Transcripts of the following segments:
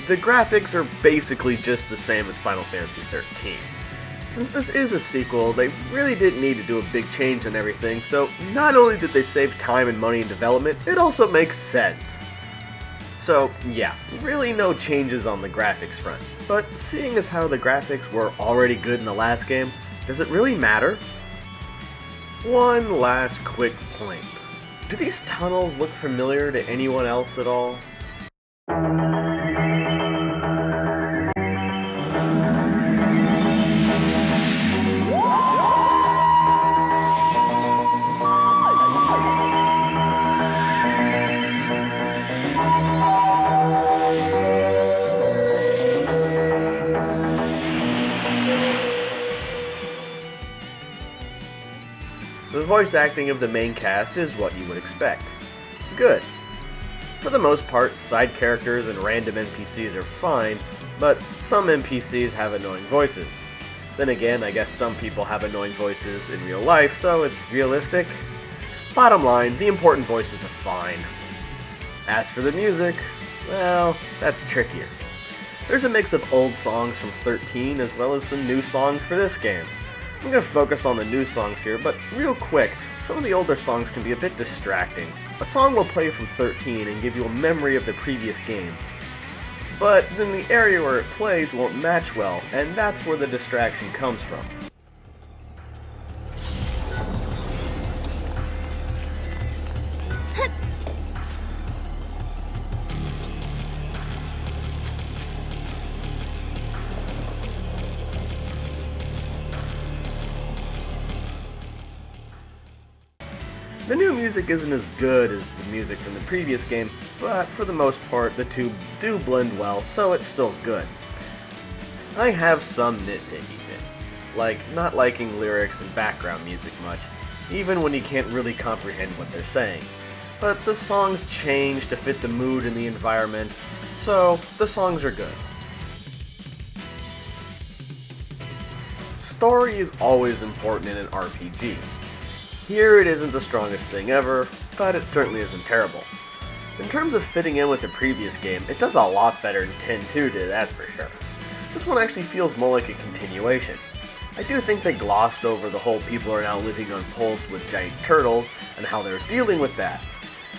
The graphics are basically just the same as Final Fantasy XIII. Since this is a sequel, they really didn't need to do a big change on everything, so not only did they save time and money in development, it also makes sense. So yeah, really no changes on the graphics front. But seeing as how the graphics were already good in the last game, does it really matter? One last quick point. Do these tunnels look familiar to anyone else at all? The voice acting of the main cast is what you would expect. Good. For the most part, side characters and random NPCs are fine, but some NPCs have annoying voices. Then again, I guess some people have annoying voices in real life, so it's realistic. Bottom line, the important voices are fine. As for the music, well, that's trickier. There's a mix of old songs from 13 as well as some new songs for this game. I'm going to focus on the new songs here, but real quick, some of the older songs can be a bit distracting. A song will play from 13 and give you a memory of the previous game, but then the area where it plays won't match well, and that's where the distraction comes from. The new music isn't as good as the music from the previous game, but for the most part the two do blend well, so it's still good. I have some nitpicky things, like not liking lyrics and background music much, even when you can't really comprehend what they're saying. But the songs change to fit the mood and the environment, so the songs are good. Story is always important in an RPG. Here it isn't the strongest thing ever, but it certainly isn't terrible. In terms of fitting in with the previous game, it does a lot better than XIII-2 did, that's for sure. This one actually feels more like a continuation. I do think they glossed over the whole people are now living on poles with giant turtles and how they're dealing with that.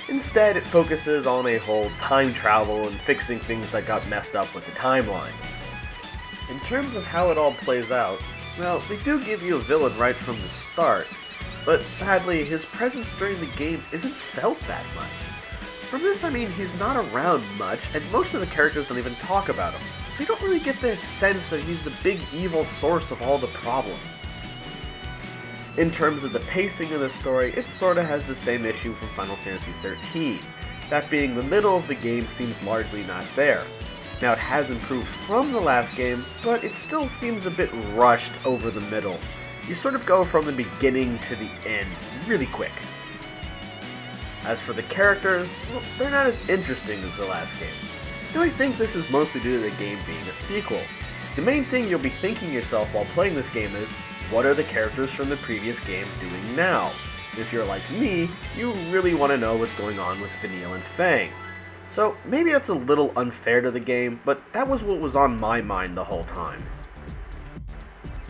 Instead, it focuses on a whole time travel and fixing things that got messed up with the timeline. In terms of how it all plays out, well, they do give you a villain right from the start, but sadly, his presence during the game isn't felt that much. From this, I mean he's not around much, and most of the characters don't even talk about him, so you don't really get the sense that he's the big evil source of all the problems. In terms of the pacing of the story, it sorta has the same issue from Final Fantasy XIII. That being the middle of the game seems largely not there. Now it has improved from the last game, but it still seems a bit rushed over the middle. You sort of go from the beginning to the end really quick. As for the characters, well, they're not as interesting as the last game. Now I think this is mostly due to the game being a sequel. The main thing you'll be thinking yourself while playing this game is, what are the characters from the previous game doing now? If you're like me, you really want to know what's going on with Vanille and Fang. So maybe that's a little unfair to the game, but that was what was on my mind the whole time.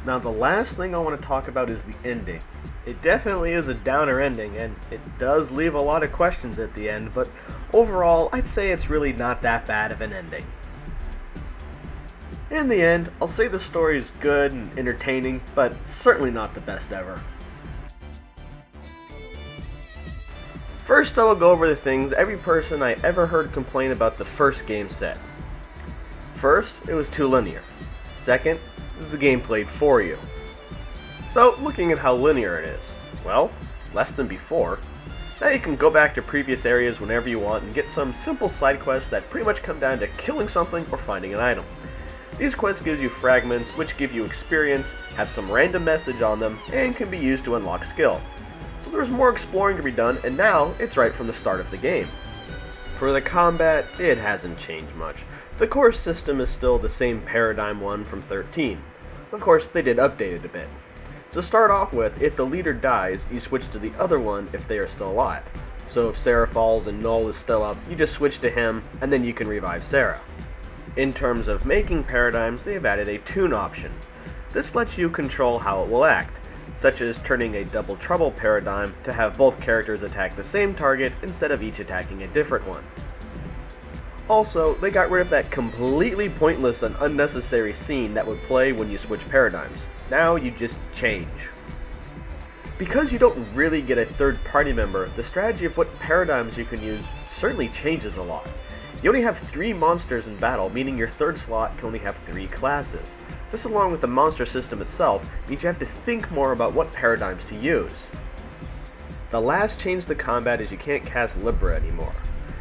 Now the last thing I want to talk about is the ending. It definitely is a downer ending, and it does leave a lot of questions at the end, but overall I'd say it's really not that bad of an ending. In the end, I'll say the story is good and entertaining, but certainly not the best ever. First I will go over the things every person I ever heard complain about the first game said. First, it was too linear. Second, the game played for you. So, looking at how linear it is, well, less than before. Now you can go back to previous areas whenever you want and get some simple side quests that pretty much come down to killing something or finding an item. These quests give you fragments, which give you experience, have some random message on them, and can be used to unlock skill. So there's more exploring to be done, and now it's right from the start of the game. For the combat, it hasn't changed much. The core system is still the same paradigm one from 13. Of course, they did update it a bit. To start off with, if the leader dies, you switch to the other one if they are still alive. So if Sarah falls and Null is still up, you just switch to him, and then you can revive Sarah. In terms of making paradigms, they have added a tune option. This lets you control how it will act, such as turning a double trouble paradigm to have both characters attack the same target instead of each attacking a different one. Also, they got rid of that completely pointless and unnecessary scene that would play when you switch paradigms. Now you just change. Because you don't really get a third party member, the strategy of what paradigms you can use certainly changes a lot. You only have 3 monsters in battle, meaning your third slot can only have 3 classes. This, along with the monster system itself, means you have to think more about what paradigms to use. The last change to combat is you can't cast Libra anymore.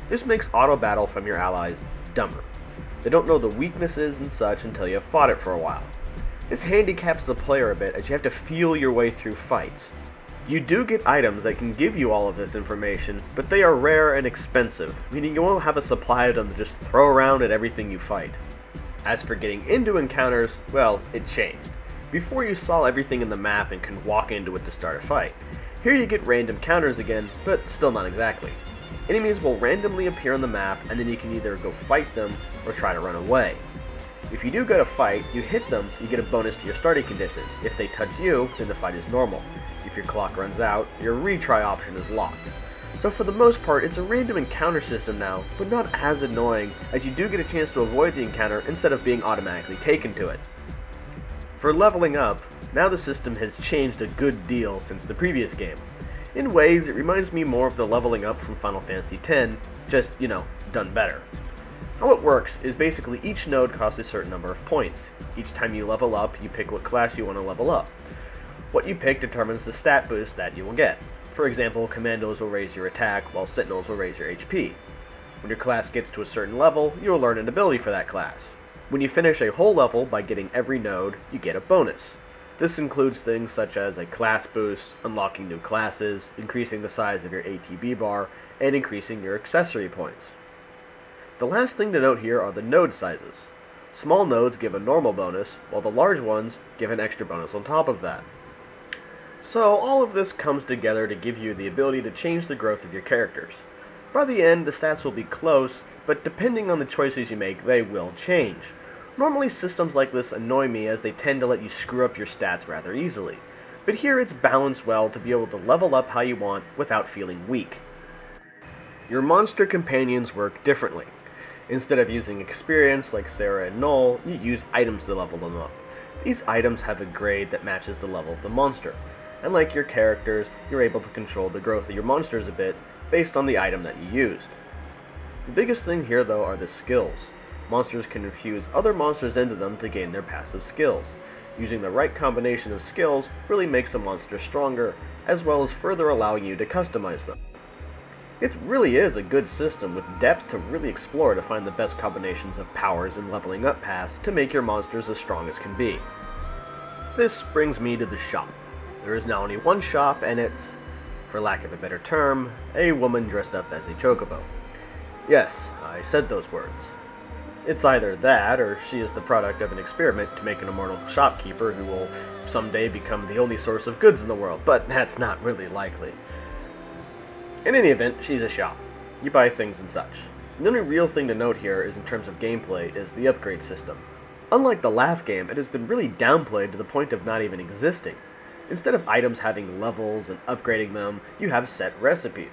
This makes auto battle from your allies dumber. They don't know the weaknesses and such until you have fought it for a while. This handicaps the player a bit as you have to feel your way through fights. You do get items that can give you all of this information, but they are rare and expensive, meaning you won't have a supply of them to just throw around at everything you fight. As for getting into encounters, well, it changed. Before you saw everything in the map and can walk into it to start a fight. Here you get random counters again, but still not exactly. Enemies will randomly appear on the map, and then you can either go fight them or try to run away. If you do go to fight, you hit them, you get a bonus to your starting conditions. If they touch you, then the fight is normal. If your clock runs out, your retry option is locked. So for the most part, it's a random encounter system now, but not as annoying, as you do get a chance to avoid the encounter instead of being automatically taken to it. For leveling up, now the system has changed a good deal since the previous game. In ways, it reminds me more of the leveling up from Final Fantasy X, just, done better. How it works is basically each node costs a certain number of points. Each time you level up, you pick what class you want to level up. What you pick determines the stat boost that you will get. For example, Commandos will raise your attack, while Sentinels will raise your HP. When your class gets to a certain level, you will learn an ability for that class. When you finish a whole level by getting every node, you get a bonus. This includes things such as a class boost, unlocking new classes, increasing the size of your ATB bar, and increasing your accessory points. The last thing to note here are the node sizes. Small nodes give a normal bonus, while the large ones give an extra bonus on top of that. So all of this comes together to give you the ability to change the growth of your characters. By the end, the stats will be close, but depending on the choices you make, they will change. Normally systems like this annoy me as they tend to let you screw up your stats rather easily, but here it's balanced well to be able to level up how you want without feeling weak. Your monster companions work differently. Instead of using experience like Sarah and Null, you use items to level them up. These items have a grade that matches the level of the monster, and like your characters, you're able to control the growth of your monsters a bit based on the item that you used. The biggest thing here though are the skills. Monsters can infuse other monsters into them to gain their passive skills. Using the right combination of skills really makes a monster stronger, as well as further allowing you to customize them. It really is a good system with depth to really explore to find the best combinations of powers and leveling up paths to make your monsters as strong as can be. This brings me to the shop. There is now only one shop, and it's, for lack of a better term, a woman dressed up as a chocobo. Yes, I said those words. It's either that, or she is the product of an experiment to make an immortal shopkeeper who will someday become the only source of goods in the world, but that's not really likely. In any event, she's a shop. You buy things and such. The only real thing to note here is in terms of gameplay is the upgrade system. Unlike the last game, it has been really downplayed to the point of not even existing. Instead of items having levels and upgrading them, you have set recipes.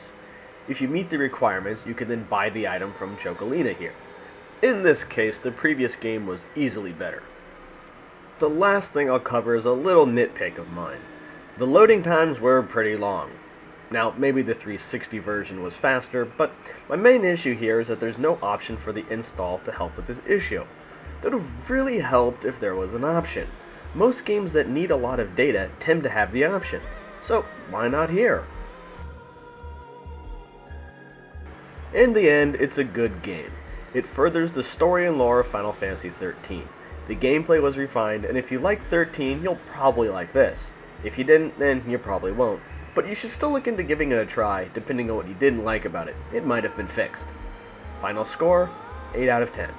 If you meet the requirements, you can then buy the item from Chocolina here. In this case, the previous game was easily better. The last thing I'll cover is a little nitpick of mine. The loading times were pretty long. Now, maybe the 360 version was faster, but my main issue here is that there's no option for the install to help with this issue. That would have really helped if there was an option. Most games that need a lot of data tend to have the option, so why not here? In the end, it's a good game. It furthers the story and lore of Final Fantasy XIII. The gameplay was refined, and if you like 13, you'll probably like this. If you didn't, then you probably won't. but you should still look into giving it a try, depending on what you didn't like about it. It might have been fixed. Final score, 8 out of 10.